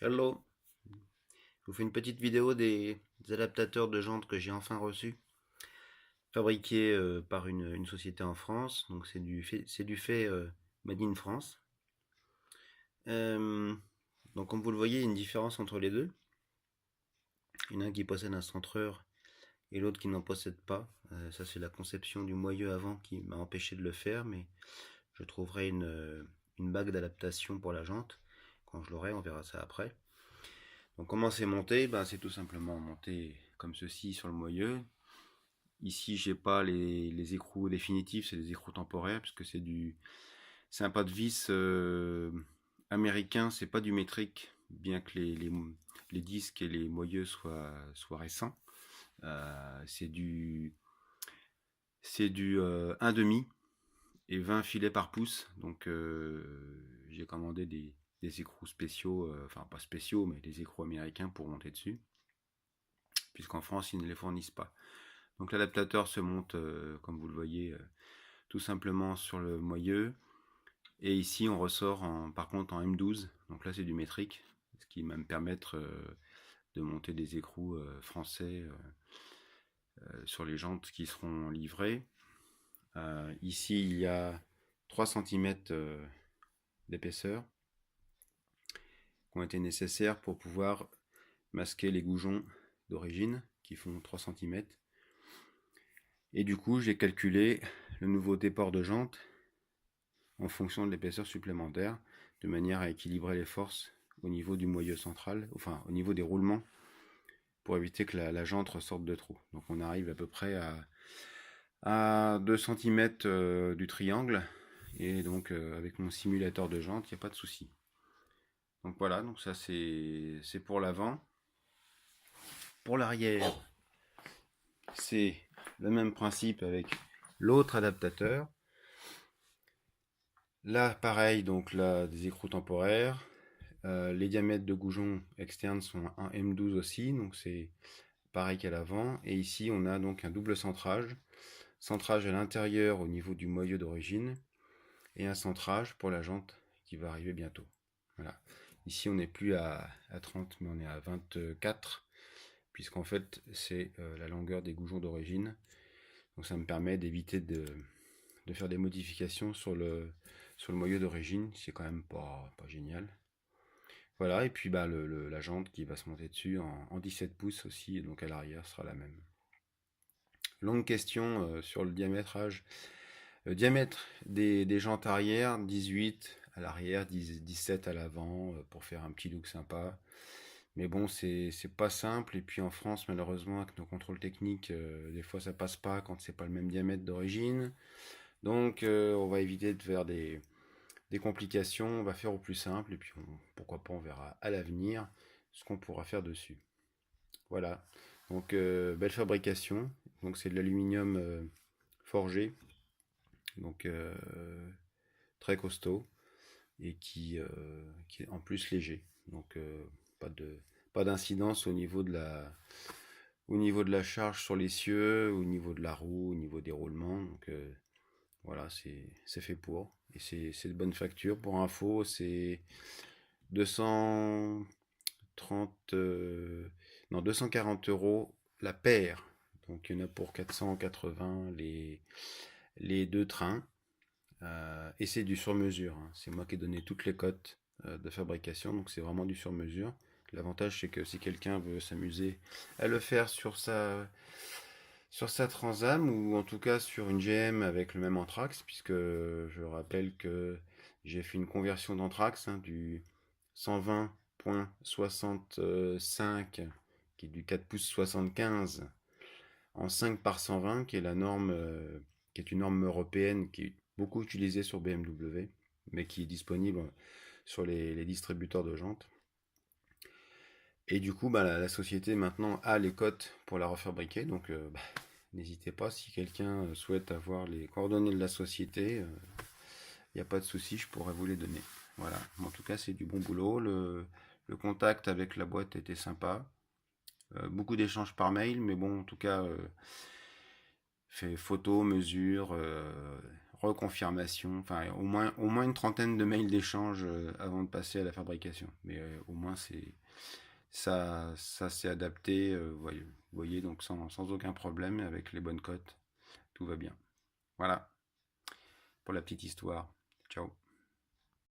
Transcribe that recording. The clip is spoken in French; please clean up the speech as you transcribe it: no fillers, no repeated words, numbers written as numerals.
Hello, je vous fais une petite vidéo des adaptateurs de jantes que j'ai enfin reçus, fabriqués par une société en France. Donc c'est du fait Made in France. Euh, donc comme vous le voyez, il y a une différence entre les deux. Il y en a un qui possède un centreur et l'autre qui n'en possède pas. Ça c'est la conception du moyeu avant qui m'a empêché de le faire, mais je trouverai une bague d'adaptation pour la jante. Quand je l'aurai, on verra ça après. Donc comment c'est monté? Ben, c'est tout simplement monté comme ceci sur le moyeu. Ici, j'ai pas les écrous définitifs, c'est des écrous temporaires, parce que c'est un pas de vis américain, c'est pas du métrique, bien que les disques et les moyeux soient récents. C'est du 1,5 et 20 filets par pouce, donc j'ai commandé des écrous spéciaux, enfin pas spéciaux, mais des écrous américains pour monter dessus, puisqu'en France, ils ne les fournissent pas. Donc l'adaptateur se monte, comme vous le voyez, tout simplement sur le moyeu. Et ici, on ressort par contre en M12. Donc là, c'est du métrique, ce qui va me permettre de monter des écrous français sur les jantes qui seront livrées. Ici, il y a 3 cm d'épaisseur qui ont été nécessaires pour pouvoir masquer les goujons d'origine qui font 3 cm. Et du coup, j'ai calculé le nouveau déport de jante en fonction de l'épaisseur supplémentaire, de manière à équilibrer les forces au niveau du moyeu central, enfin au niveau des roulements, pour éviter que la jante ressorte de trop. Donc on arrive à peu près à 2 cm du triangle, et donc avec mon simulateur de jante, il n'y a pas de souci. Donc voilà, donc ça c'est pour l'avant. Pour l'arrière, c'est le même principe avec l'autre adaptateur. Là, pareil, donc là, des écrous temporaires. Les diamètres de goujons externes sont un M12 aussi, donc c'est pareil qu'à l'avant. Et ici, on a donc un double centrage. Centrage à l'intérieur au niveau du moyeu d'origine et un centrage pour la jante qui va arriver bientôt. Voilà. Ici, on n'est plus à 30, mais on est à 24, puisqu'en fait, c'est la longueur des goujons d'origine. Donc ça me permet d'éviter de faire des modifications sur le moyeu d'origine. C'est quand même pas génial. Voilà, et puis bah, la jante qui va se monter dessus en 17 pouces aussi, donc à l'arrière sera la même. Longue question sur le diamétrage. Le diamètre des jantes arrière, 18 à l'arrière, 17 à l'avant, pour faire un petit look sympa. Mais bon, c'est pas simple, et puis en France, malheureusement, avec nos contrôles techniques, des fois ça passe pas quand c'est pas le même diamètre d'origine. Donc on va éviter de faire des complications, on va faire au plus simple, et puis pourquoi pas on verra à l'avenir ce qu'on pourra faire dessus. Voilà, donc belle fabrication, donc c'est de l'aluminium forgé, donc très costaud, et qui est en plus léger, donc pas de pas d'incidence au niveau de la charge sur l'essieu, au niveau de la roue, au niveau des roulements, donc voilà, c'est fait pour. Et c'est de bonne facture. Pour info, c'est 230, non, 240 € la paire. Donc il y en a pour 480 les deux trains. Et c'est du sur-mesure, hein. C'est moi qui ai donné toutes les cotes de fabrication, donc c'est vraiment du sur-mesure. L'avantage, c'est que si quelqu'un veut s'amuser à le faire sur sa Transam, ou en tout cas sur une GM avec le même Anthrax, puisque je rappelle que j'ai fait une conversion d'Anthrax, hein, du 120.65, qui est du 4 pouces 75, en 5 par 120, qui est la norme, qui est une norme européenne qui est beaucoup utilisée sur BMW, mais qui est disponible sur les distributeurs de jantes. Et du coup, bah, la société maintenant a les cotes pour la refabriquer, donc bah, n'hésitez pas si quelqu'un souhaite avoir les coordonnées de la société, il n'y a pas de souci, je pourrais vous les donner. Voilà, en tout cas c'est du bon boulot, le contact avec la boîte était sympa. Beaucoup d'échanges par mail, mais bon, en tout cas, fait photos, mesures, reconfirmation, enfin au moins une trentaine de mails d'échange avant de passer à la fabrication. Mais au moins ça s'est adapté, voyez, donc sans aucun problème, avec les bonnes cotes, tout va bien. Voilà pour la petite histoire. Ciao.